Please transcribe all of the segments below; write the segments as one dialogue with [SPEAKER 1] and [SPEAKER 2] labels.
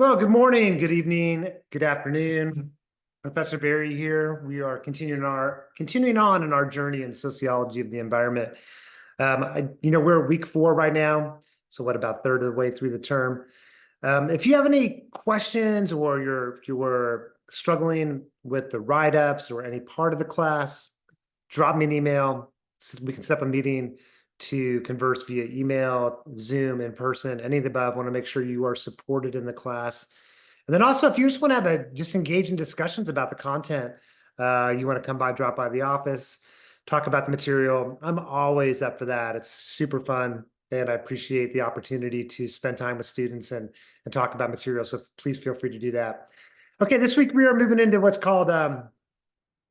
[SPEAKER 1] Well, good morning, good evening, good afternoon. Professor Barry here. We are continuing on in our journey in sociology of the environment. We're week 4 right now, so what about third of the way through the term? If you have any questions or you're struggling with the write-ups or any part of the class, drop me an email. We can set up a meeting to converse via email, Zoom, in person, any of the above. Want to make sure you are supported in the class. And then also, if you just want to have just engage in discussions about the content, you want to come by, drop by the office, talk about the material. I'm always up for that. It's super fun, and I appreciate the opportunity to spend time with students and talk about material. So please feel free to do that. Okay, this week we are moving into what's called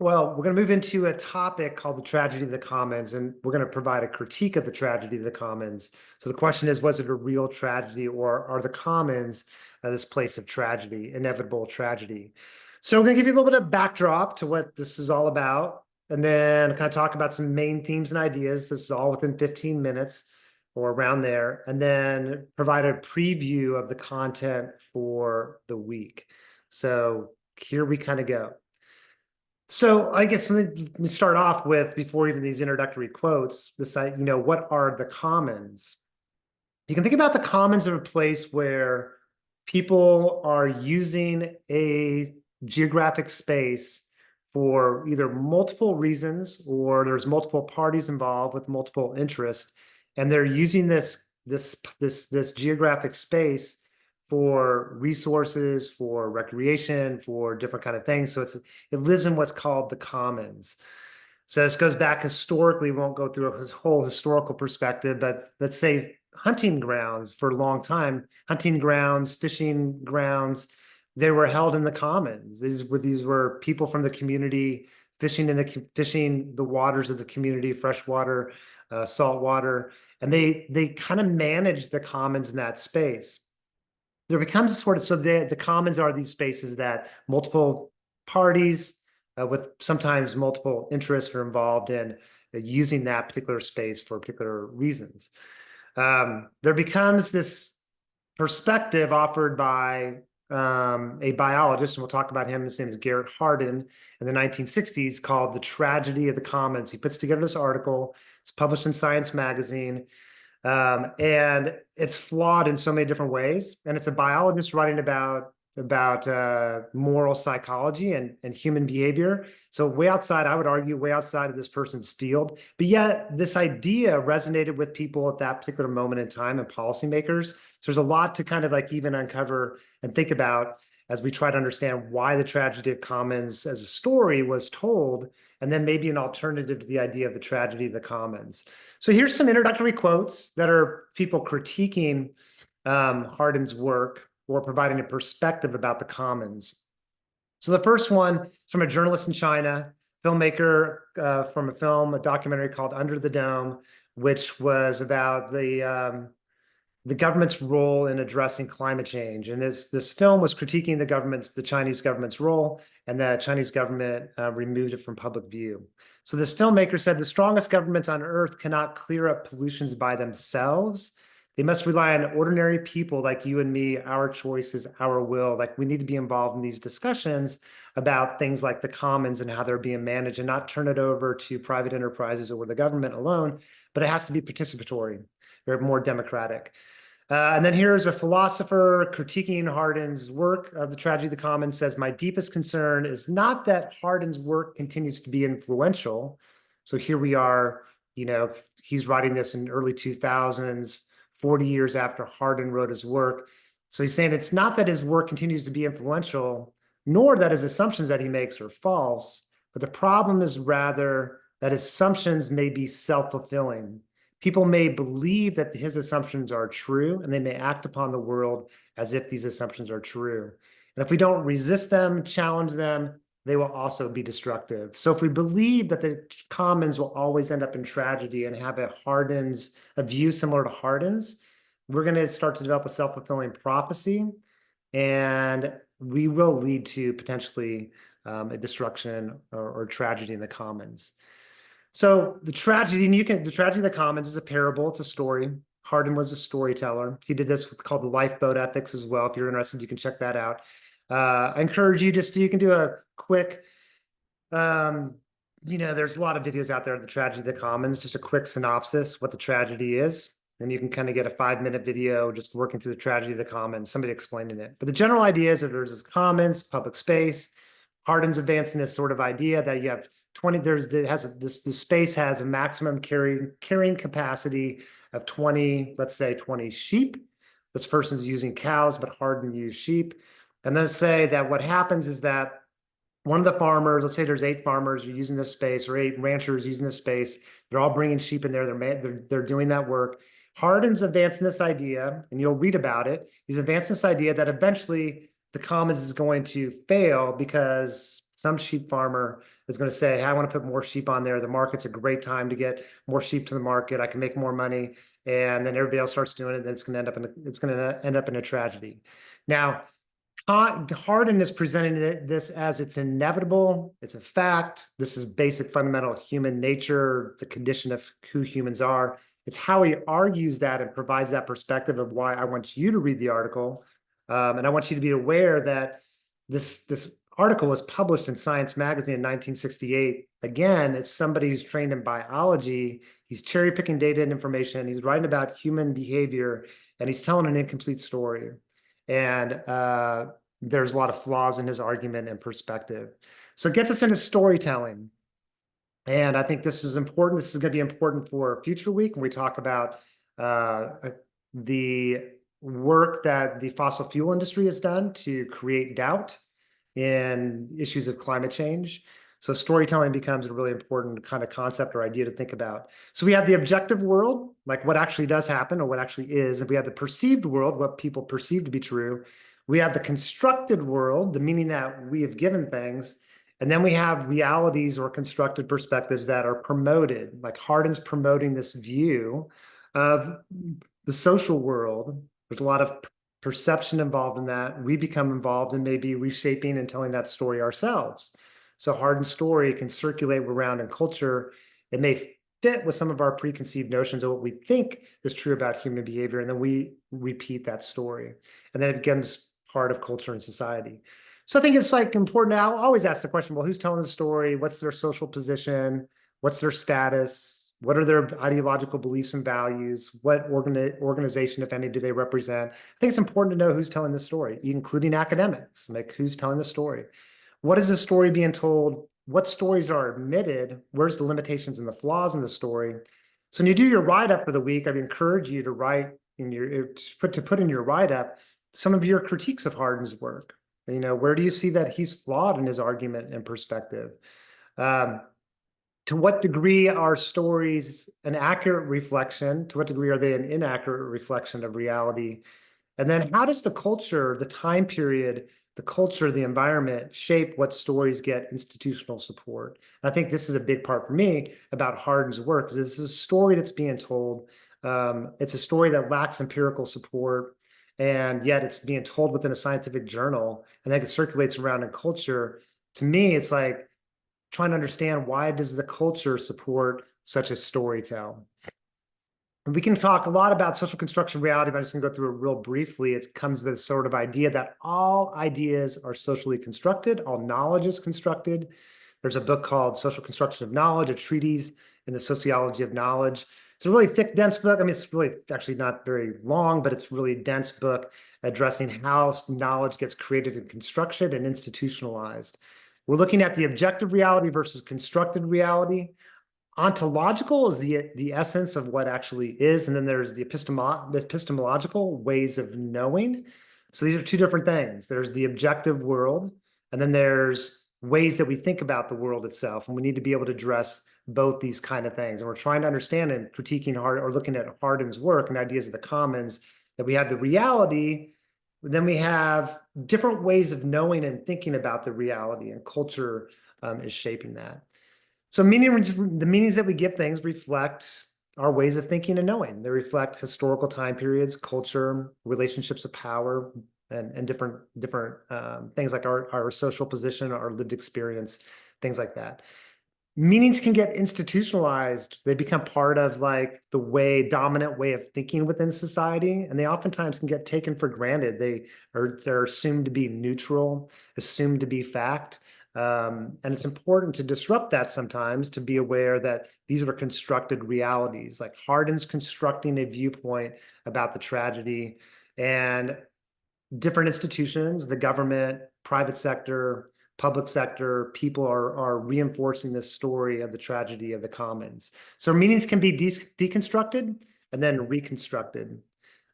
[SPEAKER 1] we're going to move into a topic called the tragedy of the commons, and we're going to provide a critique of the tragedy of the commons. So the question is, was it a real tragedy, or are the commons this place of tragedy, inevitable tragedy? So we're going to give you a little bit of backdrop to what this is all about, and then kind of talk about some main themes and ideas. This is all within 15 minutes or around there, and then provide a preview of the content for the week. So here we kind of go. So I guess let me start off with, before even these introductory quotes, what are the commons? You can think about the commons of a place where people are using a geographic space for either multiple reasons, or there's multiple parties involved with multiple interests, and they're using this geographic space for resources, for recreation, for different kind of things. So it lives in what's called the commons. So this goes back historically. We won't go through a whole historical perspective, but let's say hunting grounds for a long time, hunting grounds, fishing grounds, they were held in the commons. These were people from the community fishing the waters of the community, freshwater, saltwater, and they kind of managed the commons in that space. There becomes a sort of, so the commons are these spaces that multiple parties with sometimes multiple interests are involved in using that particular space for particular reasons. There becomes this perspective offered by a biologist, and we'll talk about him. His name is Garrett Hardin, in the 1960s, called The Tragedy of the Commons. He puts together this article. It's published in Science magazine. And it's flawed in so many different ways. And it's a biologist writing about moral psychology and human behavior. So way outside, I would argue, way outside of this person's field. But yet this idea resonated with people at that particular moment in time and policymakers. So there's a lot to kind of like even uncover and think about as we try to understand why the tragedy of commons as a story was told, and then maybe an alternative to the idea of the tragedy of the commons. So here's some introductory quotes that are people critiquing Hardin's work or providing a perspective about the commons. So the first one is from a journalist in China, filmmaker from a documentary called Under the Dome, which was about the government's role in addressing climate change. And this film was critiquing the Chinese government's role, and the Chinese government removed it from public view. So this filmmaker said, the strongest governments on earth cannot clear up pollutions by themselves. They must rely on ordinary people like you and me, our choices, our will. Like, we need to be involved in these discussions about things like the commons and how they're being managed, and not turn it over to private enterprises or the government alone, but it has to be participatory, or more democratic. And then here's a philosopher critiquing Hardin's work of The Tragedy of the Commons, says, my deepest concern is not that Hardin's work continues to be influential. So here we are, he's writing this in early 2000s, 40 years after Hardin wrote his work. So he's saying it's not that his work continues to be influential, nor that his assumptions that he makes are false, but the problem is rather that his assumptions may be self-fulfilling. People may believe that his assumptions are true, and they may act upon the world as if these assumptions are true. And if we don't resist them, challenge them, they will also be destructive. So if we believe that the commons will always end up in tragedy and have a view similar to Hardin's, we're going to start to develop a self-fulfilling prophecy, and we will lead to potentially a destruction or tragedy in the commons. So the tragedy of the commons is a parable. It's a story. Hardin was a storyteller. He did this with called the lifeboat ethics as well. If you're interested, you can check that out. I encourage you you can do a quick, there's a lot of videos out there of the tragedy of the commons, just a quick synopsis, what the tragedy is. And you can kind of get a 5-minute video just working through the tragedy of the commons, somebody explaining it. But the general idea is that there's this commons, public space. Hardin's advancing this sort of idea that you have 20, the space has a maximum carrying capacity of 20, let's say 20 sheep. This person's using cows, but Hardin used sheep. And then say that what happens is that one of the farmers, let's say there's 8 farmers who are using this space, or 8 ranchers using this space. They're all bringing sheep in there. They're doing that work. Hardin's advancing this idea, and you'll read about it. He's advancing this idea that eventually the commons is going to fail because some sheep farmer is going to say, hey, I want to put more sheep on there. The market's a great time to get more sheep to the market. I can make more money. And then everybody else starts doing it, and it's going to end up in a tragedy. Now, Hardin is presenting this as it's inevitable, it's a fact, this is basic fundamental human nature, the condition of who humans are. It's how he argues that and provides that perspective of why I want you to read the article. And I want you to be aware that this article was published in Science Magazine in 1968. Again, it's somebody who's trained in biology. He's cherry picking data and information. He's writing about human behavior, and he's telling an incomplete story. And there's a lot of flaws in his argument and perspective. So it gets us into storytelling. And I think this is important. This is going to be important for future week when we talk about the work that the fossil fuel industry has done to create doubt in issues of climate change. So storytelling becomes a really important kind of concept or idea to think about. So we have the objective world, like what actually does happen or what actually is. And we have the perceived world, what people perceive to be true. We have the constructed world, the meaning that we have given things. And then we have realities or constructed perspectives that are promoted, like Hardin's promoting this view of the social world. There's a lot of perception involved in that. We become involved in maybe reshaping and telling that story ourselves. So Hardin's story can circulate around in culture. It may fit with some of our preconceived notions of what we think is true about human behavior, and then we repeat that story. And then it becomes part of culture and society. So I think it's like important now. I always ask the question, well, who's telling the story? What's their social position? What's their status? What are their ideological beliefs and values? What organization, if any, do they represent? I think it's important to know who's telling the story, including academics, like who's telling the story. What is the story being told? What stories are admitted? Where's the limitations and the flaws in the story? So when you do your write-up for the week, I'd encourage you to write in your put in your write-up some of your critiques of Hardin's work. Where do you see that he's flawed in his argument and perspective? To what degree are stories an accurate reflection? To what degree are they an inaccurate reflection of reality? And then how does the culture, the time period, the culture, the environment shape what stories get institutional support? And I think this is a big part for me about Hardin's work, because this is a story that's being told. It's a story that lacks empirical support, and yet it's being told within a scientific journal, and then it circulates around in culture. To me, it's like trying to understand, why does the culture support such a storytell? And we can talk a lot about social construction reality, but I'm just going to go through it real briefly. It comes with this sort of idea that all ideas are socially constructed, all knowledge is constructed. There's a book called Social Construction of Knowledge, a treatise in the sociology of knowledge. It's a really thick, dense book. I mean, it's really actually not very long, but it's a really dense book addressing how knowledge gets created and constructed and institutionalized. We're looking at the objective reality versus constructed reality. Ontological is the essence of what actually is, and then there's the epistemological ways of knowing. So these are two different things. There's the objective world, and then there's ways that we think about the world itself, and we need to be able to address both these kind of things. And we're trying to understand and critiquing or looking at Hardin's work and ideas of the commons, that we have the reality, then we have different ways of knowing and thinking about the reality, and culture is shaping that. So the meanings that we give things reflect our ways of thinking and knowing. They reflect historical time periods, culture, relationships of power, and different things like our social position, our lived experience, things like that. meanings can get institutionalized. They become part of like the dominant way of thinking within society, and they oftentimes can get taken for granted. They're assumed to be neutral, assumed to be fact. And it's important to disrupt that sometimes, to be aware that these are constructed realities. Like Hardin's constructing a viewpoint about the tragedy, and different institutions, the government, private sector, public sector, people are reinforcing this story of the tragedy of the commons. So meanings can be deconstructed and then reconstructed.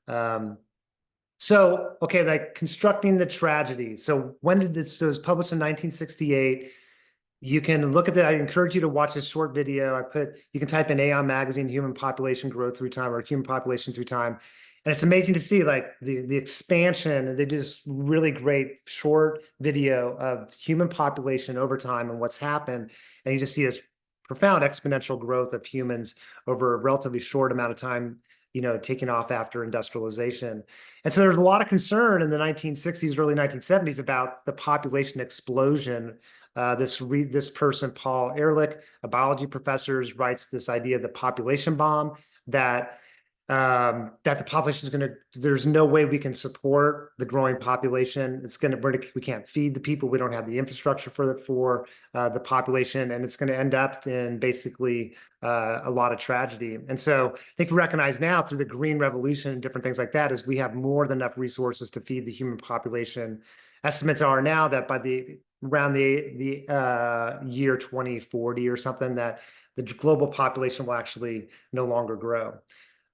[SPEAKER 1] Um, okay, like constructing the tragedy. So when did this? So it was published in 1968. You can look at that. I encourage you to watch this short video. You can type in Aeon Magazine, human population growth through time, or human population through time. And it's amazing to see like the expansion. They do this really great short video of human population over time and what's happened. And you just see this profound exponential growth of humans over a relatively short amount of time, taking off after industrialization. And so there's a lot of concern in the 1960s, early 1970s about the population explosion. This person, Paul Ehrlich, a biology professor, writes this idea of the population bomb, that the population is going to, there's no way we can support the growing population. We can't feed the people. We don't have the infrastructure for the population, and it's going to end up in basically a lot of tragedy. And so I think we recognize now through the Green Revolution and different things like that is we have more than enough resources to feed the human population. Estimates are now that by around the year 2040 or something, that the global population will actually no longer grow.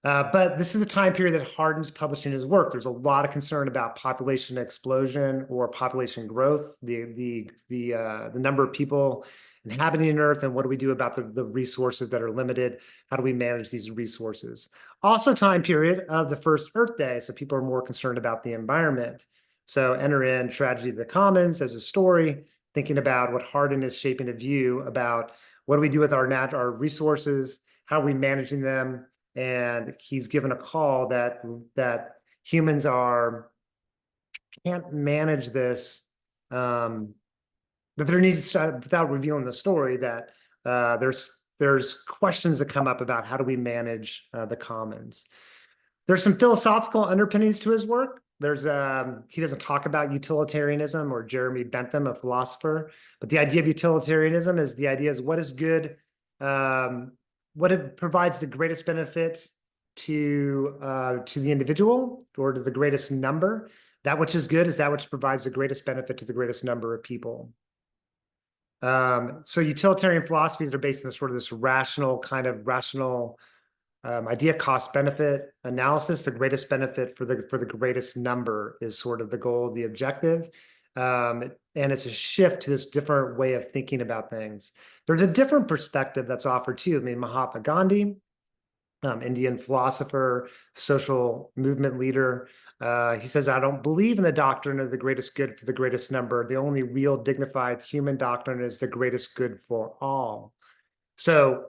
[SPEAKER 1] But this is a time period that Hardin's publishing his work. There's a lot of concern about population explosion or population growth, the number of people inhabiting Earth, and what do we do about the resources that are limited? How do we manage these resources? Also, time period of the first Earth Day, so people are more concerned about the environment. So enter in Tragedy of the Commons as a story, thinking about what Hardin is shaping a view about what do we do with our resources, how are we managing them. And he's given a call that humans can't manage this, that there needs to, without revealing the story, that there's questions that come up about how do we manage the commons. There's some philosophical underpinnings to his work. He doesn't talk about utilitarianism, or Jeremy Bentham, a philosopher, but the idea of utilitarianism is what is good, what it provides the greatest benefit to the individual, or to the greatest number. That which is good is that which provides the greatest benefit to the greatest number of people. So utilitarian philosophies are based on this rational idea, cost benefit analysis. The greatest benefit for the greatest number is sort of the goal, the objective. And it's a shift to this different way of thinking about things. There's a different perspective that's offered too. I mean, Mahatma Gandhi, Indian philosopher, social movement leader, he says, I don't believe in the doctrine of the greatest good for the greatest number. The only real dignified human doctrine is the greatest good for all. So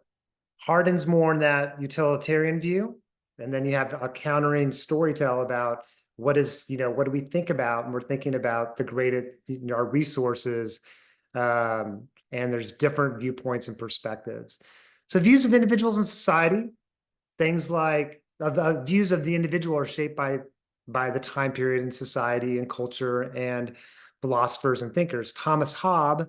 [SPEAKER 1] Hardin's more in that utilitarian view. And then you have a countering storytell about what do we think about? And we're thinking about the greatest, our resources. And there's different viewpoints and perspectives. So views of individuals in society, things like views of the individual are shaped by the time period in society and culture and philosophers and thinkers. Thomas Hobbes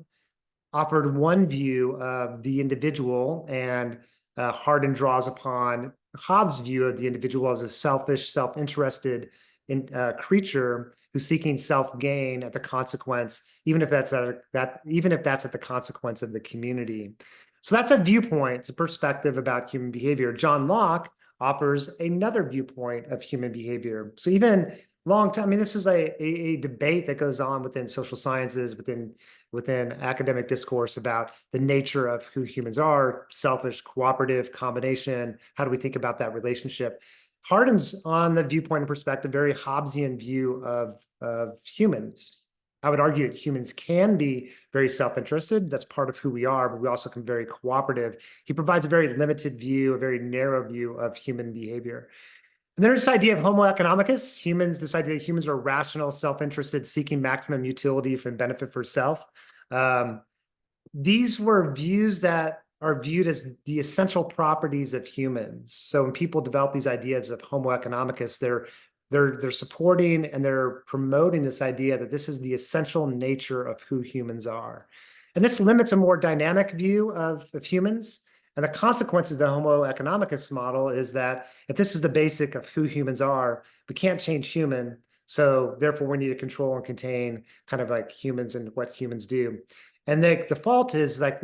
[SPEAKER 1] offered one view of the individual, and Hardin draws upon Hobbes' view of the individual as a selfish, self-interested creature who's seeking self-gain at the consequence, even if that's at the consequence of the community. So that's a viewpoint, it's a perspective about human behavior. John Locke offers another viewpoint of human behavior. So even long time, I mean, this is a debate that goes on within social sciences, within academic discourse about the nature of who humans are, selfish, cooperative, combination. How do we think about that relationship? Hardin's on the viewpoint and perspective, very Hobbesian view of humans. I would argue that humans can be very self-interested. That's part of who we are, but we also can be very cooperative. He provides a very limited view, a very narrow view of human behavior. And there's this idea of Homo economicus, this idea that humans are rational, self-interested, seeking maximum utility for benefit for self. these were views that are viewed as the essential properties of humans. So when people develop these ideas of Homo economicus, they're supporting and they're promoting this idea that this is the essential nature of who humans are. And this limits a more dynamic view of humans. And the consequences of the Homo economicus model is that if this is the basic of who humans are, we can't change human. So therefore, we need to control and contain kind of like humans and what humans do. And the fault is like,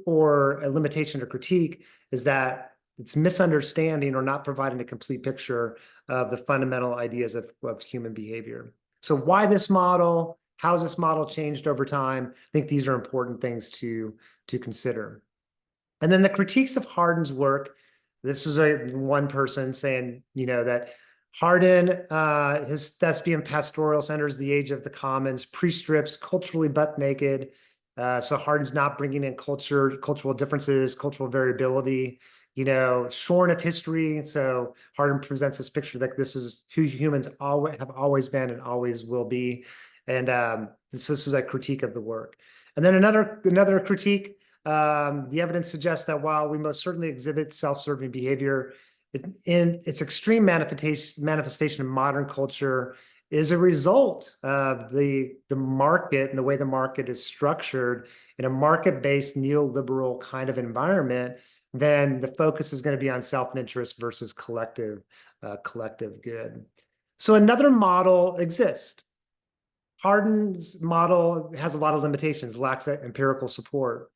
[SPEAKER 1] or a limitation or critique is that it's misunderstanding or not providing a complete picture of the fundamental ideas of human behavior. So why this model? How has this model changed over time? I think these are important things to consider. And then the critiques of Hardin's work. This is one person saying, that Hardin, his thespian pastoral centers the age of the commons, pre-strips, culturally butt naked. So Hardin's not bringing in cultural differences, cultural variability, shorn of history. So Hardin presents this picture that this is who humans have always been and always will be. And this is a critique of the work. And then another critique, the evidence suggests that while we most certainly exhibit self-serving behavior, in its extreme manifestation in modern culture is a result of the market and the way the market is structured in a market-based neoliberal kind of environment. Then the focus is going to be on self-interest versus collective good. So another model exists. Hardin's model has a lot of limitations, lacks empirical support.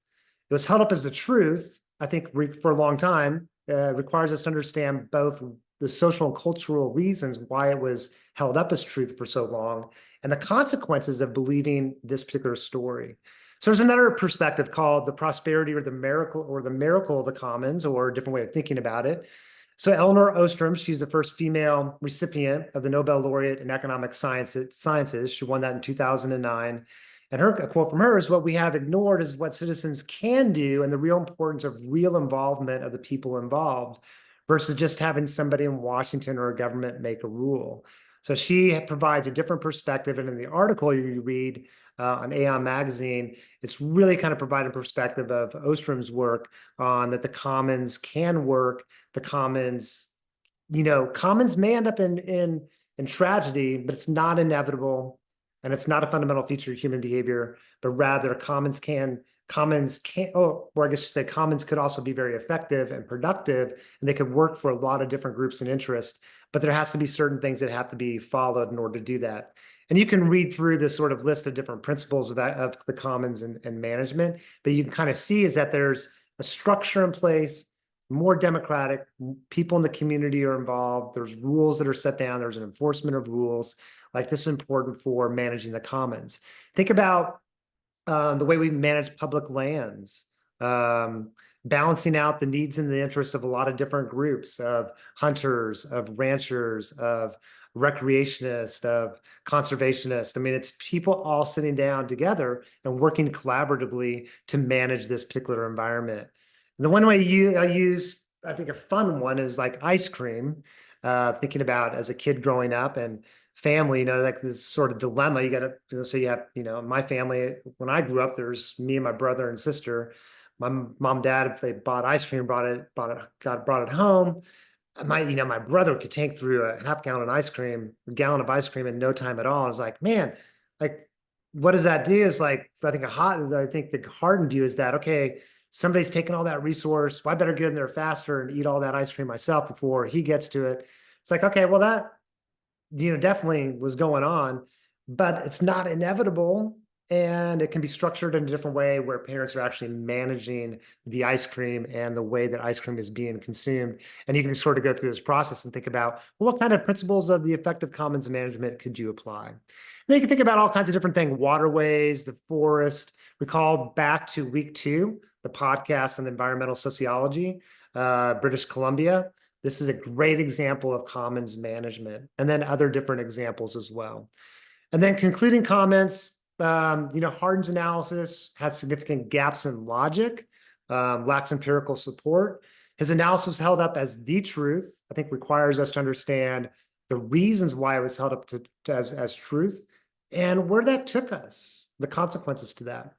[SPEAKER 1] It was held up as the truth, I think, for a long time. Requires us to understand both the social and cultural reasons why it was held up as truth for so long and the consequences of believing this particular story. So there's another perspective called the prosperity or the miracle of the commons, or a different way of thinking about it. So Eleanor Ostrom, she's the first female recipient of the Nobel laureate in economic sciences. She won that in 2009. And a quote from her is, "What we have ignored is what citizens can do and the real importance of real involvement of the people involved versus just having somebody in Washington or a government make a rule." So she provides a different perspective. And in the article you read on Aeon Magazine, it's really kind of providing perspective of Ostrom's work on that the commons can work. The commons, commons may end up in tragedy, but it's not inevitable. And it's not a fundamental feature of human behavior, but rather commons could also be very effective and productive, and they could work for a lot of different groups and interests, but there has to be certain things that have to be followed in order to do that. And you can read through this sort of list of different principles of the commons and management, but you can kind of see is that there's a structure in place, more democratic, people in the community are involved, there's rules that are set down, there's an enforcement of rules. Like this is important for managing the commons. Think about the way we manage public lands, balancing out the needs and the interests of a lot of different groups of hunters, of ranchers, of recreationists, of conservationists. I mean, it's people all sitting down together and working collaboratively to manage this particular environment. And the one way I use, I think a fun one is like ice cream, thinking about as a kid growing up and family, like this sort of dilemma. You got to say you have, my family, when I grew up, there's me and my brother and sister. My mom, dad, if they bought ice cream, brought it home. My brother could take through a gallon of ice cream in no time at all. I was like, man, like, what does that do? Is like, I think the Hardin view is that, okay, somebody's taking all that resource. Well, I better get in there faster and eat all that ice cream myself before he gets to it. It's like, okay, well, that, definitely was going on, but it's not inevitable. And it can be structured in a different way where parents are actually managing the ice cream and the way that ice cream is being consumed. And you can sort of go through this process and think about, well, what kind of principles of the effective commons management could you apply? And then you can think about all kinds of different things, waterways, the forest. Recall back to week 2, the podcast on environmental sociology, British Columbia. This is a great example of commons management, and then other different examples as well. And then concluding comments, Hardin's analysis has significant gaps in logic, lacks empirical support. His analysis held up as the truth, I think requires us to understand the reasons why it was held up as truth and where that took us, the consequences to that.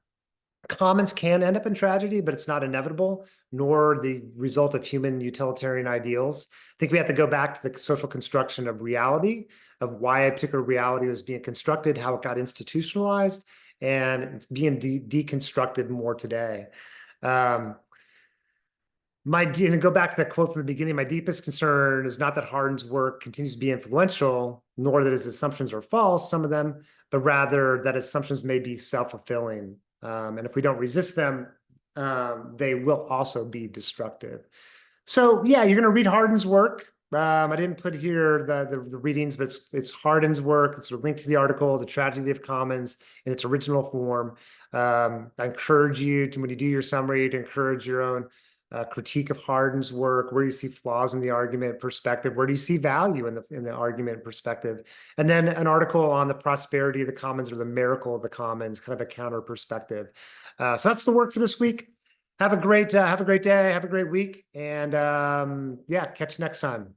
[SPEAKER 1] commons can end up in tragedy, but it's not inevitable, nor the result of human utilitarian ideals. I think we have to go back to the social construction of reality, of why a particular reality was being constructed, how it got institutionalized, and it's being deconstructed more today. And go back to that quote from the beginning, my deepest concern is not that Hardin's work continues to be influential, nor that his assumptions are false, some of them, but rather that assumptions may be self-fulfilling. And if we don't resist them, they will also be destructive. So yeah, you're going to read Hardin's work. I didn't put here the readings, but it's Hardin's work. It's a link to the article, The Tragedy of Commons, in its original form. I encourage you to, when you do your summary, to encourage your own critique of Hardin's work. Where do you see flaws in the argument perspective? Where do you see value in the argument perspective? And then an article on the prosperity of the commons or the miracle of the commons, kind of a counter perspective. So that's the work for this week. Have a great day. Have a great week. And yeah, catch you next time.